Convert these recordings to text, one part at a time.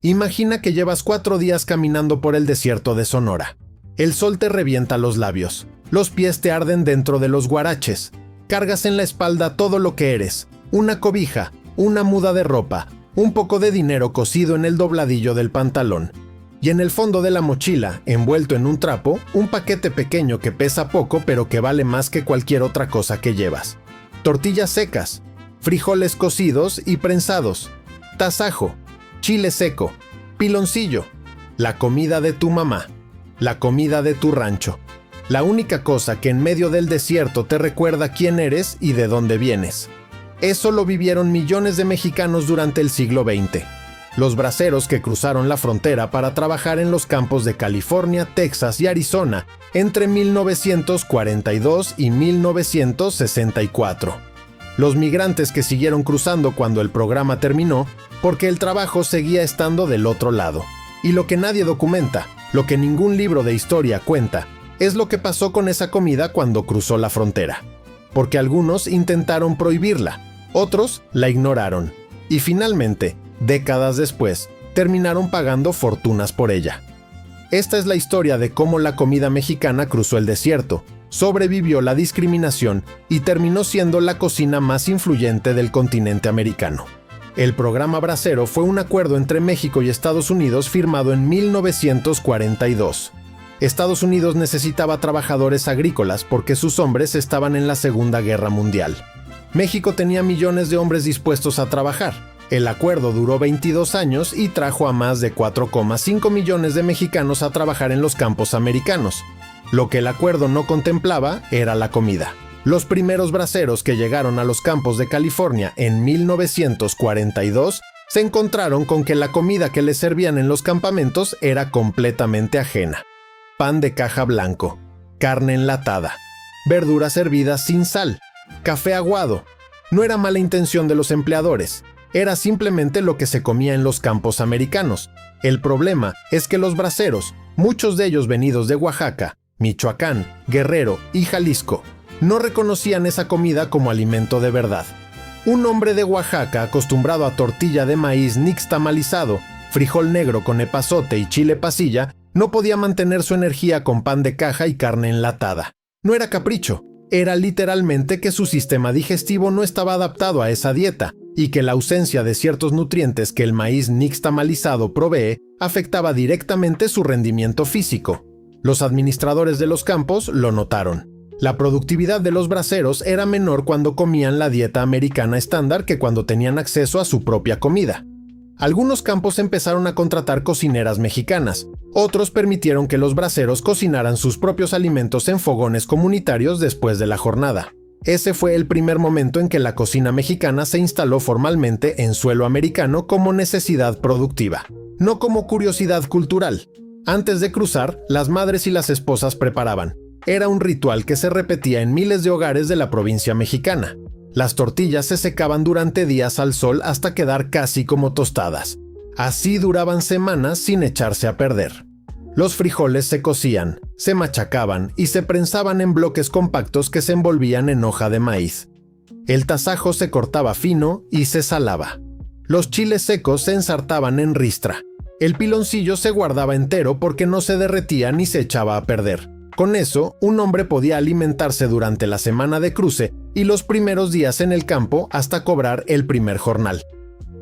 Imagina que llevas 4 días caminando por el desierto de Sonora. El sol te revienta los labios, los pies te arden dentro de los guaraches, cargas en la espalda todo lo que eres, una cobija, una muda de ropa, un poco de dinero cosido en el dobladillo del pantalón. Y en el fondo de la mochila, envuelto en un trapo, un paquete pequeño que pesa poco pero que vale más que cualquier otra cosa que llevas. Tortillas secas, frijoles cocidos y prensados, tasajo, chile seco, piloncillo, la comida de tu mamá, la comida de tu rancho. La única cosa que en medio del desierto te recuerda quién eres y de dónde vienes. Eso lo vivieron millones de mexicanos durante el siglo XX. Los braceros que cruzaron la frontera para trabajar en los campos de California, Texas y Arizona entre 1942 y 1964. Los migrantes que siguieron cruzando cuando el programa terminó, porque el trabajo seguía estando del otro lado. Y lo que nadie documenta, lo que ningún libro de historia cuenta, es lo que pasó con esa comida cuando cruzó la frontera. Porque algunos intentaron prohibirla, otros la ignoraron, y finalmente, décadas después, terminaron pagando fortunas por ella. Esta es la historia de cómo la comida mexicana cruzó el desierto, sobrevivió la discriminación y terminó siendo la cocina más influyente del continente americano. El programa Bracero fue un acuerdo entre México y Estados Unidos firmado en 1942. Estados Unidos necesitaba trabajadores agrícolas porque sus hombres estaban en la Segunda Guerra Mundial. México tenía millones de hombres dispuestos a trabajar. El acuerdo duró 22 años y trajo a más de 4,5 millones de mexicanos a trabajar en los campos americanos. Lo que el acuerdo no contemplaba era la comida. Los primeros braceros que llegaron a los campos de California en 1942 se encontraron con que la comida que les servían en los campamentos era completamente ajena. Pan de caja blanco, carne enlatada, verduras hervidas sin sal, café aguado. No era mala intención de los empleadores, era simplemente lo que se comía en los campos americanos. El problema es que los braceros, muchos de ellos venidos de Oaxaca, Michoacán, Guerrero y Jalisco, no reconocían esa comida como alimento de verdad. Un hombre de Oaxaca acostumbrado a tortilla de maíz nixtamalizado, frijol negro con epazote y chile pasilla, no podía mantener su energía con pan de caja y carne enlatada. No era capricho, era literalmente que su sistema digestivo no estaba adaptado a esa dieta y que la ausencia de ciertos nutrientes que el maíz nixtamalizado provee afectaba directamente su rendimiento físico. Los administradores de los campos lo notaron. La productividad de los braceros era menor cuando comían la dieta americana estándar que cuando tenían acceso a su propia comida. Algunos campos empezaron a contratar cocineras mexicanas, otros permitieron que los braceros cocinaran sus propios alimentos en fogones comunitarios después de la jornada. Ese fue el primer momento en que la cocina mexicana se instaló formalmente en suelo americano como necesidad productiva, no como curiosidad cultural. Antes de cruzar, las madres y las esposas preparaban. Era un ritual que se repetía en miles de hogares de la provincia mexicana. Las tortillas se secaban durante días al sol hasta quedar casi como tostadas. Así duraban semanas sin echarse a perder. Los frijoles se cocían, se machacaban y se prensaban en bloques compactos que se envolvían en hoja de maíz. El tasajo se cortaba fino y se salaba. Los chiles secos se ensartaban en ristra. El piloncillo se guardaba entero porque no se derretía ni se echaba a perder. Con eso, un hombre podía alimentarse durante la semana de cruce y los primeros días en el campo hasta cobrar el primer jornal.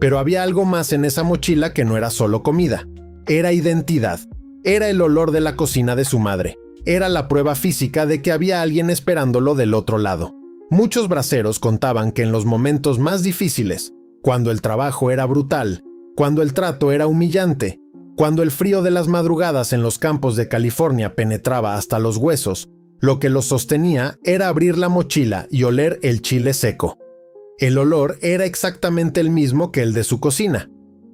Pero había algo más en esa mochila que no era solo comida. Era identidad. Era el olor de la cocina de su madre. Era la prueba física de que había alguien esperándolo del otro lado. Muchos braceros contaban que en los momentos más difíciles, cuando el trabajo era brutal, cuando el trato era humillante, cuando el frío de las madrugadas en los campos de California penetraba hasta los huesos, lo que los sostenía era abrir la mochila y oler el chile seco. El olor era exactamente el mismo que el de su cocina.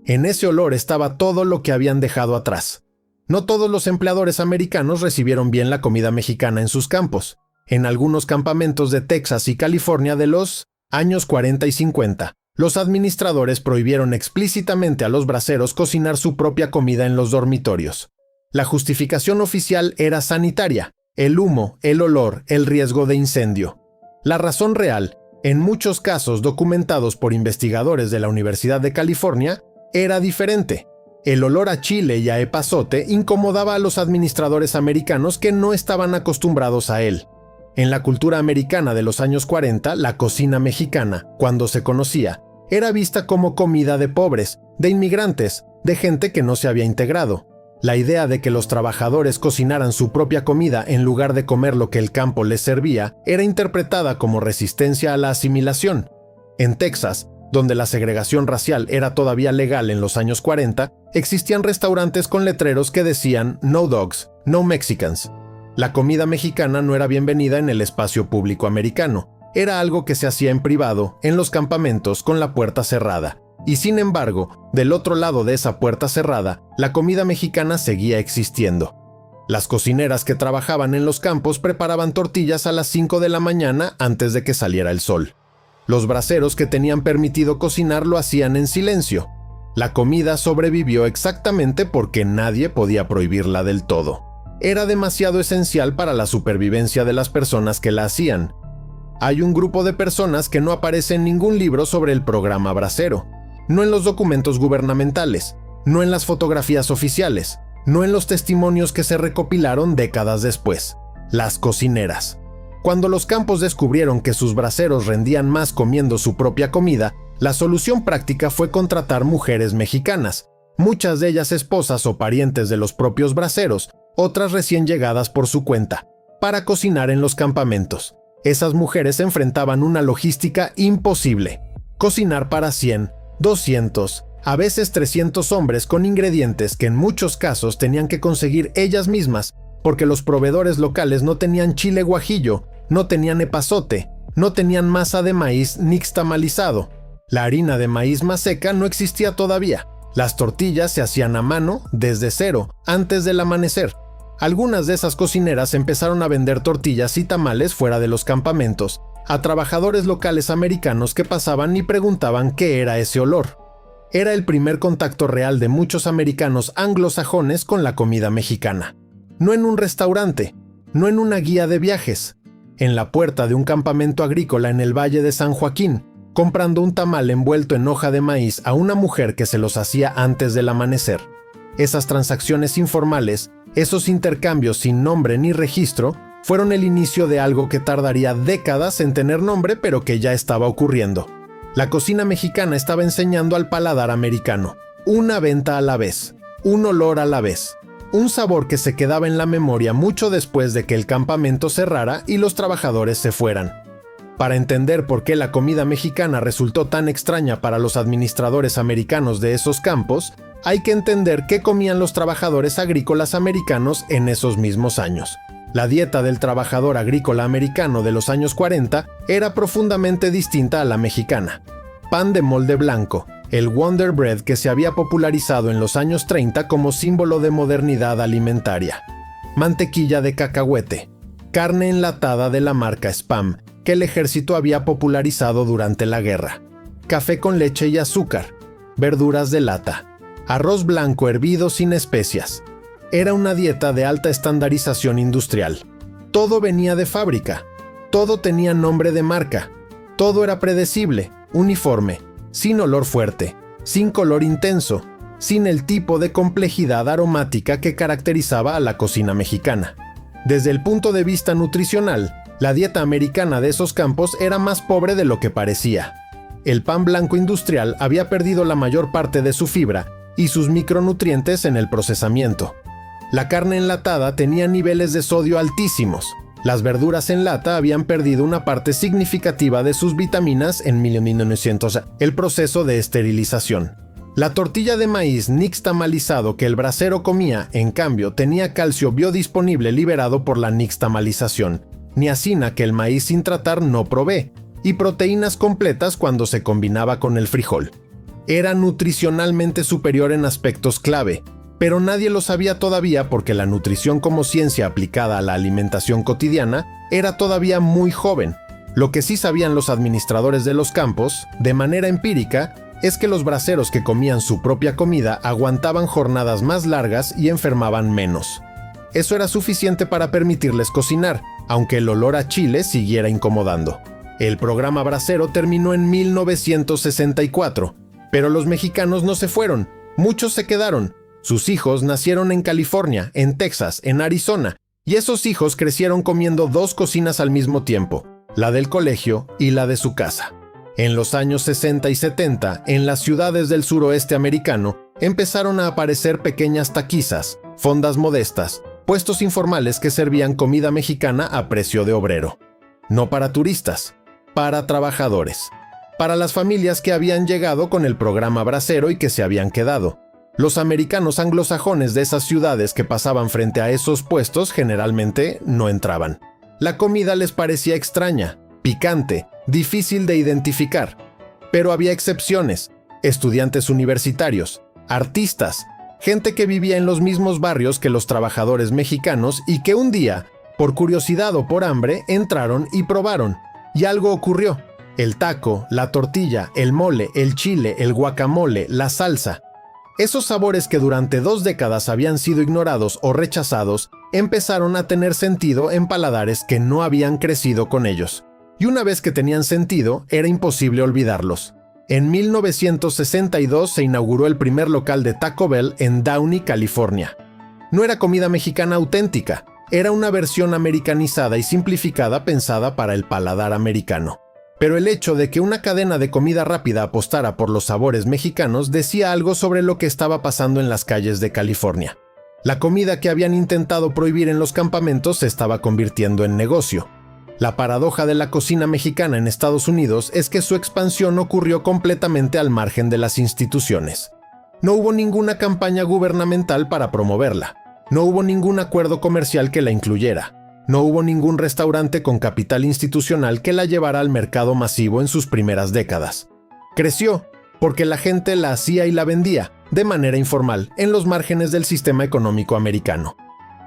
En ese olor estaba todo lo que habían dejado atrás. No todos los empleadores americanos recibieron bien la comida mexicana en sus campos. En algunos campamentos de Texas y California de los años 40 y 50, los administradores prohibieron explícitamente a los braceros cocinar su propia comida en los dormitorios. La justificación oficial era sanitaria: el humo, el olor, el riesgo de incendio. La razón real, en muchos casos documentados por investigadores de la Universidad de California, era diferente. El olor a chile y a epazote incomodaba a los administradores americanos que no estaban acostumbrados a él. En la cultura americana de los años 40, la cocina mexicana, cuando se conocía, era vista como comida de pobres, de inmigrantes, de gente que no se había integrado. La idea de que los trabajadores cocinaran su propia comida en lugar de comer lo que el campo les servía era interpretada como resistencia a la asimilación. En Texas, donde la segregación racial era todavía legal en los años 40, existían restaurantes con letreros que decían "No dogs, no Mexicans". La comida mexicana no era bienvenida en el espacio público americano. Era algo que se hacía en privado, en los campamentos, con la puerta cerrada. Y sin embargo, del otro lado de esa puerta cerrada, la comida mexicana seguía existiendo. Las cocineras que trabajaban en los campos preparaban tortillas a las 5 de la mañana antes de que saliera el sol. Los braseros que tenían permitido cocinar lo hacían en silencio. La comida sobrevivió exactamente porque nadie podía prohibirla del todo. Era demasiado esencial para la supervivencia de las personas que la hacían. Hay un grupo de personas que no aparece en ningún libro sobre el programa brasero, no en los documentos gubernamentales, no en las fotografías oficiales, no en los testimonios que se recopilaron décadas después: las cocineras. Cuando los campos descubrieron que sus braseros rendían más comiendo su propia comida, la solución práctica fue contratar mujeres mexicanas, muchas de ellas esposas o parientes de los propios braseros, otras recién llegadas por su cuenta, para cocinar en los campamentos. Esas mujeres enfrentaban una logística imposible: cocinar para 100, 200, a veces 300 hombres con ingredientes que en muchos casos tenían que conseguir ellas mismas, porque los proveedores locales no tenían chile guajillo, no tenían epazote, no tenían masa de maíz nixtamalizado. La harina de maíz maseca no existía todavía. Las tortillas se hacían a mano, desde cero, antes del amanecer. Algunas de esas cocineras empezaron a vender tortillas y tamales fuera de los campamentos, a trabajadores locales americanos que pasaban y preguntaban qué era ese olor. Era el primer contacto real de muchos americanos anglosajones con la comida mexicana. No en un restaurante, no en una guía de viajes, en la puerta de un campamento agrícola en el Valle de San Joaquín, comprando un tamal envuelto en hoja de maíz a una mujer que se los hacía antes del amanecer. Esas transacciones informales, esos intercambios sin nombre ni registro, fueron el inicio de algo que tardaría décadas en tener nombre, pero que ya estaba ocurriendo. La cocina mexicana estaba enseñando al paladar americano: una venta a la vez, un olor a la vez, un sabor que se quedaba en la memoria mucho después de que el campamento cerrara y los trabajadores se fueran. Para entender por qué la comida mexicana resultó tan extraña para los administradores americanos de esos campos, hay que entender qué comían los trabajadores agrícolas americanos en esos mismos años. La dieta del trabajador agrícola americano de los años 40 era profundamente distinta a la mexicana. Pan de molde blanco, el Wonder Bread que se había popularizado en los años 30 como símbolo de modernidad alimentaria. Mantequilla de cacahuete, carne enlatada de la marca Spam, que el ejército había popularizado durante la guerra. Café con leche y azúcar, verduras de lata, arroz blanco hervido sin especias. Era una dieta de alta estandarización industrial. Todo venía de fábrica, todo tenía nombre de marca, todo era predecible, uniforme, sin olor fuerte, sin color intenso, sin el tipo de complejidad aromática que caracterizaba a la cocina mexicana. Desde el punto de vista nutricional, la dieta americana de esos campos era más pobre de lo que parecía. El pan blanco industrial había perdido la mayor parte de su fibra y sus micronutrientes en el procesamiento. La carne enlatada tenía niveles de sodio altísimos. Las verduras en lata habían perdido una parte significativa de sus vitaminas en 1900, el proceso de esterilización. La tortilla de maíz nixtamalizado que el brasero comía, en cambio, tenía calcio biodisponible liberado por la nixtamalización, niacina que el maíz sin tratar no provee, y proteínas completas cuando se combinaba con el frijol. Era nutricionalmente superior en aspectos clave, pero nadie lo sabía todavía porque la nutrición como ciencia aplicada a la alimentación cotidiana era todavía muy joven. Lo que sí sabían los administradores de los campos, de manera empírica, es que los braseros que comían su propia comida aguantaban jornadas más largas y enfermaban menos. Eso era suficiente para permitirles cocinar, aunque el olor a chile siguiera incomodando. El programa brasero terminó en 1964, pero los mexicanos no se fueron, muchos se quedaron, Sus hijos nacieron en California, en Texas, en Arizona, y esos hijos crecieron comiendo 2 cocinas al mismo tiempo, la del colegio y la de su casa. En los años 60 y 70, en las ciudades del suroeste americano, empezaron a aparecer pequeñas taquizas, fondas modestas, puestos informales que servían comida mexicana a precio de obrero. No para turistas, para trabajadores. Para las familias que habían llegado con el programa bracero y que se habían quedado. Los americanos anglosajones de esas ciudades que pasaban frente a esos puestos generalmente no entraban. La comida les parecía extraña, picante, difícil de identificar. Pero había excepciones: estudiantes universitarios, artistas, gente que vivía en los mismos barrios que los trabajadores mexicanos y que un día, por curiosidad o por hambre, entraron y probaron. Y algo ocurrió. El taco, la tortilla, el mole, el chile, el guacamole, la salsa. Esos sabores que durante 2 décadas habían sido ignorados o rechazados, empezaron a tener sentido en paladares que no habían crecido con ellos. Y una vez que tenían sentido, era imposible olvidarlos. En 1962 se inauguró el primer local de Taco Bell en Downey, California. No era comida mexicana auténtica, era una versión americanizada y simplificada pensada para el paladar americano. Pero el hecho de que una cadena de comida rápida apostara por los sabores mexicanos decía algo sobre lo que estaba pasando en las calles de California. La comida que habían intentado prohibir en los campamentos se estaba convirtiendo en negocio. La paradoja de la cocina mexicana en Estados Unidos es que su expansión ocurrió completamente al margen de las instituciones. No hubo ninguna campaña gubernamental para promoverla. No hubo ningún acuerdo comercial que la incluyera. No hubo ningún restaurante con capital institucional que la llevara al mercado masivo en sus primeras décadas. Creció porque la gente la hacía y la vendía, de manera informal, en los márgenes del sistema económico americano.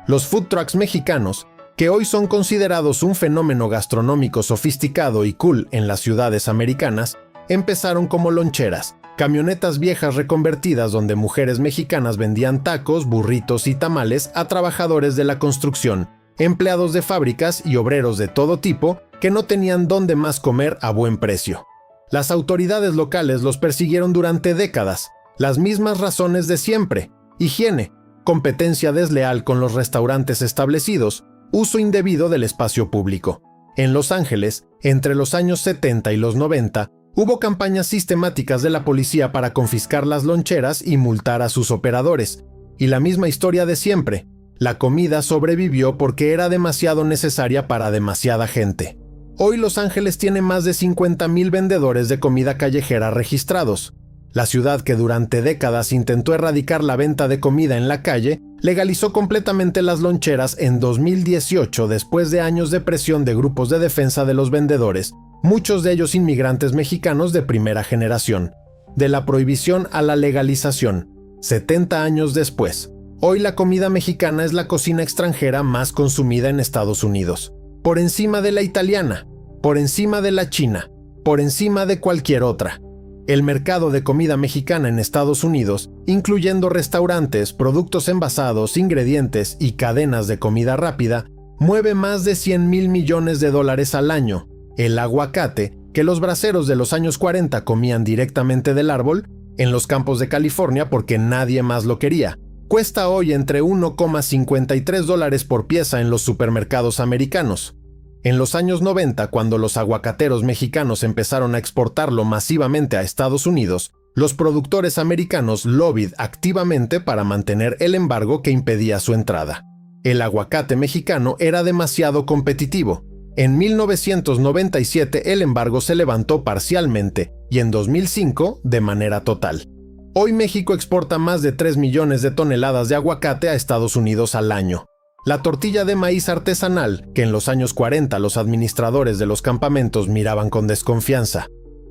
Los food trucks mexicanos, que hoy son considerados un fenómeno gastronómico sofisticado y cool en las ciudades americanas, empezaron como loncheras, camionetas viejas reconvertidas donde mujeres mexicanas vendían tacos, burritos y tamales a trabajadores de la construcción, empleados de fábricas y obreros de todo tipo que no tenían dónde más comer a buen precio. Las autoridades locales los persiguieron durante décadas, las mismas razones de siempre: higiene, competencia desleal con los restaurantes establecidos, uso indebido del espacio público. En Los Ángeles, entre los años 70 y los 90, hubo campañas sistemáticas de la policía para confiscar las loncheras y multar a sus operadores. Y la misma historia de siempre: la comida sobrevivió porque era demasiado necesaria para demasiada gente. Hoy Los Ángeles tiene más de 50,000 vendedores de comida callejera registrados. La ciudad, que durante décadas intentó erradicar la venta de comida en la calle, legalizó completamente las loncheras en 2018 después de años de presión de grupos de defensa de los vendedores, muchos de ellos inmigrantes mexicanos de primera generación. De la prohibición a la legalización, 70 años después, hoy la comida mexicana es la cocina extranjera más consumida en Estados Unidos, por encima de la italiana, por encima de la china, por encima de cualquier otra. El mercado de comida mexicana en Estados Unidos, incluyendo restaurantes, productos envasados, ingredientes y cadenas de comida rápida, mueve más de 100,000 millones de dólares al año. El aguacate, que los braceros de los años 40 comían directamente del árbol, en los campos de California porque nadie más lo quería, cuesta hoy entre $1,53 por pieza en los supermercados americanos. En los años 90, cuando los aguacateros mexicanos empezaron a exportarlo masivamente a Estados Unidos, los productores americanos lobbied activamente para mantener el embargo que impedía su entrada. El aguacate mexicano era demasiado competitivo. En 1997 el embargo se levantó parcialmente y en 2005 de manera total. Hoy México exporta más de 3 millones de toneladas de aguacate a Estados Unidos al año. La tortilla de maíz artesanal, que en los años 40 los administradores de los campamentos miraban con desconfianza,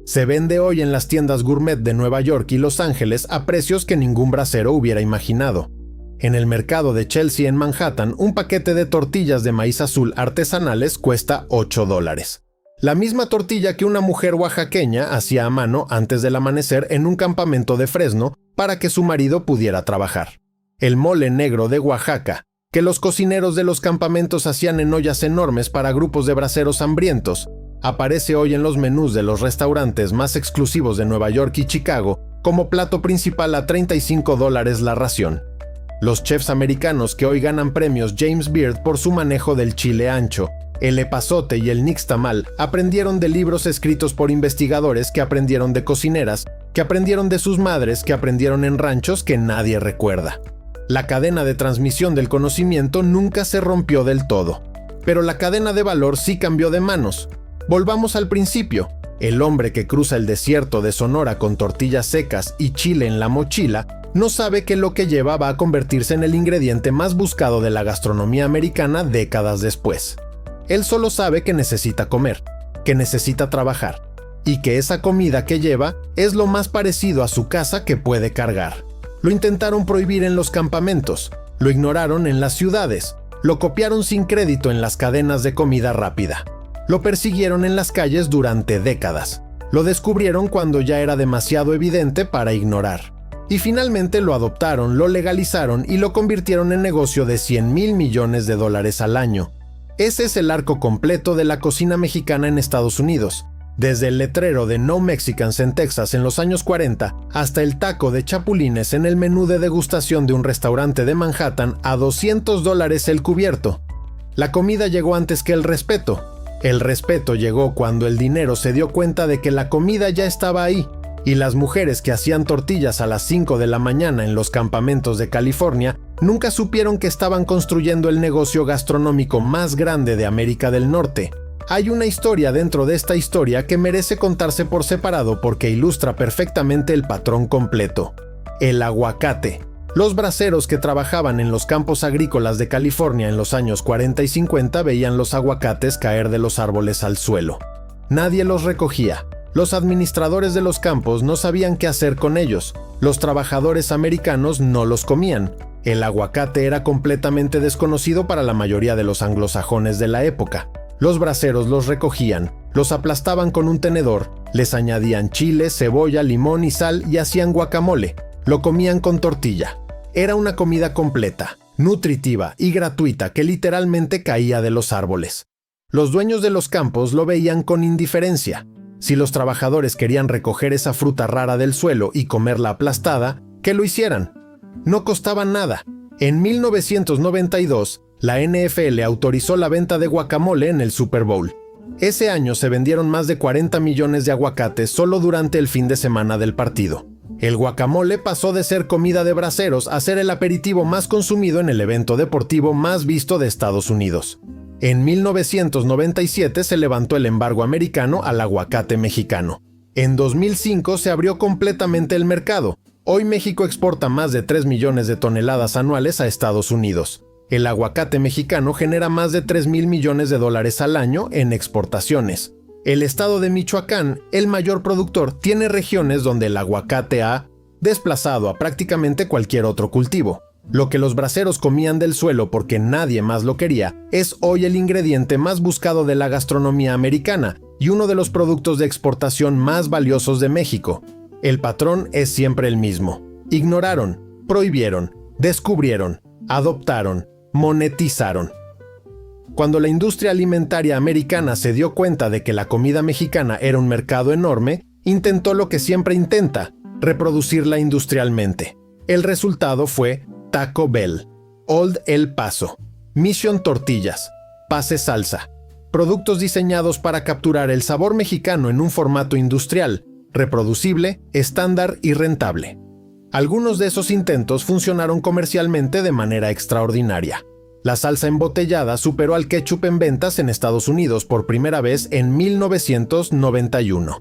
se vende hoy en las tiendas gourmet de Nueva York y Los Ángeles a precios que ningún bracero hubiera imaginado. En el mercado de Chelsea en Manhattan, un paquete de tortillas de maíz azul artesanales cuesta $8. La misma tortilla que una mujer oaxaqueña hacía a mano antes del amanecer en un campamento de Fresno para que su marido pudiera trabajar. El mole negro de Oaxaca, que los cocineros de los campamentos hacían en ollas enormes para grupos de braceros hambrientos, aparece hoy en los menús de los restaurantes más exclusivos de Nueva York y Chicago como plato principal a $35 la ración. Los chefs americanos que hoy ganan premios James Beard por su manejo del chile ancho, el epazote y el nixtamal aprendieron de libros escritos por investigadores que aprendieron de cocineras, que aprendieron de sus madres, que aprendieron en ranchos que nadie recuerda. La cadena de transmisión del conocimiento nunca se rompió del todo, pero la cadena de valor sí cambió de manos. Volvamos al principio. El hombre que cruza el desierto de Sonora con tortillas secas y chile en la mochila no sabe que lo que lleva va a convertirse en el ingrediente más buscado de la gastronomía americana décadas después. Él solo sabe que necesita comer, que necesita trabajar, y que esa comida que lleva es lo más parecido a su casa que puede cargar. Lo intentaron prohibir en los campamentos, lo ignoraron en las ciudades, lo copiaron sin crédito en las cadenas de comida rápida. Lo persiguieron en las calles durante décadas. Lo descubrieron cuando ya era demasiado evidente para ignorar. Y finalmente lo adoptaron, lo legalizaron y lo convirtieron en negocio de $100,000 millones al año. Ese es el arco completo de la cocina mexicana en Estados Unidos. Desde el letrero de No Mexicans en Texas en los años 40 hasta el taco de chapulines en el menú de degustación de un restaurante de Manhattan a $200 el cubierto. La comida llegó antes que el respeto. El respeto llegó cuando el dinero se dio cuenta de que la comida ya estaba ahí, y las mujeres que hacían tortillas a las 5 de la mañana en los campamentos de California nunca supieron que estaban construyendo el negocio gastronómico más grande de América del Norte. Hay una historia dentro de esta historia que merece contarse por separado porque ilustra perfectamente el patrón completo. El aguacate. Los braceros que trabajaban en los campos agrícolas de California en los años 40 y 50 veían los aguacates caer de los árboles al suelo. Nadie los recogía. Los administradores de los campos no sabían qué hacer con ellos. Los trabajadores americanos no los comían. El aguacate era completamente desconocido para la mayoría de los anglosajones de la época. Los braceros los recogían, los aplastaban con un tenedor, les añadían chile, cebolla, limón y sal y hacían guacamole. Lo comían con tortilla. Era una comida completa, nutritiva y gratuita que literalmente caía de los árboles. Los dueños de los campos lo veían con indiferencia. Si los trabajadores querían recoger esa fruta rara del suelo y comerla aplastada, que lo hicieran. No costaba nada. En 1992, la NFL autorizó la venta de guacamole en el Super Bowl. Ese año se vendieron más de 40 millones de aguacates solo durante el fin de semana del partido. El guacamole pasó de ser comida de braceros a ser el aperitivo más consumido en el evento deportivo más visto de Estados Unidos. En 1997 se levantó el embargo americano al aguacate mexicano. En 2005 se abrió completamente el mercado. Hoy México exporta más de 3 millones de toneladas anuales a Estados Unidos. El aguacate mexicano genera más de $3,000 millones al año en exportaciones. El estado de Michoacán, el mayor productor, tiene regiones donde el aguacate ha desplazado a prácticamente cualquier otro cultivo. Lo que los braceros comían del suelo porque nadie más lo quería, es hoy el ingrediente más buscado de la gastronomía americana y uno de los productos de exportación más valiosos de México. El patrón es siempre el mismo. Ignoraron, prohibieron, descubrieron, adoptaron, monetizaron. Cuando la industria alimentaria americana se dio cuenta de que la comida mexicana era un mercado enorme, intentó lo que siempre intenta, reproducirla industrialmente. El resultado fue Taco Bell, Old El Paso, Mission Tortillas, Pase Salsa, productos diseñados para capturar el sabor mexicano en un formato industrial, reproducible, estándar y rentable. Algunos de esos intentos funcionaron comercialmente de manera extraordinaria. La salsa embotellada superó al ketchup en ventas en Estados Unidos por primera vez en 1991.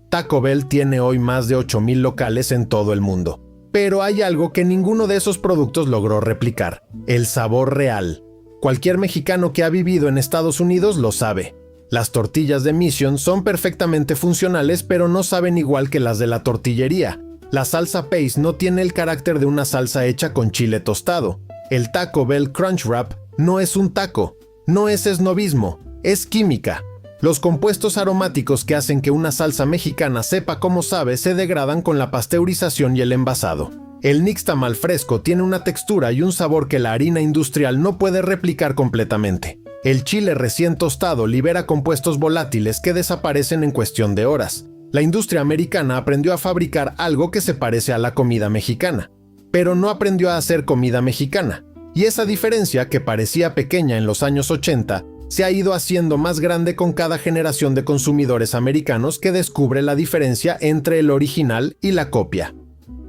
Taco Bell tiene hoy más de 8,000 locales en todo el mundo. Pero hay algo que ninguno de esos productos logró replicar: el sabor real. Cualquier mexicano que ha vivido en Estados Unidos lo sabe. Las tortillas de Mission son perfectamente funcionales, pero no saben igual que las de la tortillería. La salsa Pace no tiene el carácter de una salsa hecha con chile tostado. El Taco Bell Crunch Wrap no es un taco, no es esnobismo, es química. Los compuestos aromáticos que hacen que una salsa mexicana sepa como sabe se degradan con la pasteurización y el envasado. El nixtamal fresco tiene una textura y un sabor que la harina industrial no puede replicar completamente. El chile recién tostado libera compuestos volátiles que desaparecen en cuestión de horas. La industria americana aprendió a fabricar algo que se parece a la comida mexicana. pero no aprendió a hacer comida mexicana. Y esa diferencia, que parecía pequeña en los años 80, se ha ido haciendo más grande con cada generación de consumidores americanos que descubre la diferencia entre el original y la copia.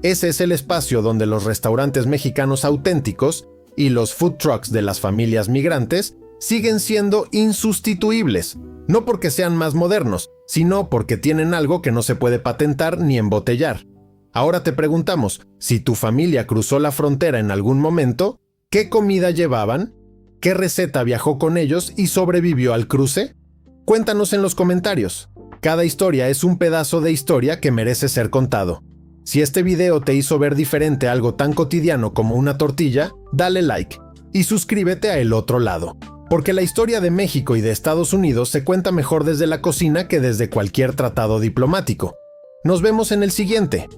Ese es el espacio donde los restaurantes mexicanos auténticos y los food trucks de las familias migrantes siguen siendo insustituibles, no porque sean más modernos, sino porque tienen algo que no se puede patentar ni embotellar. Ahora te preguntamos, si tu familia cruzó la frontera en algún momento, ¿qué comida llevaban? ¿Qué receta viajó con ellos y sobrevivió al cruce? Cuéntanos en los comentarios. Cada historia es un pedazo de historia que merece ser contado. Si este video te hizo ver diferente algo tan cotidiano como una tortilla, dale like y suscríbete a El Otro Lado, porque la historia de México y de Estados Unidos se cuenta mejor desde la cocina que desde cualquier tratado diplomático. Nos vemos en el siguiente.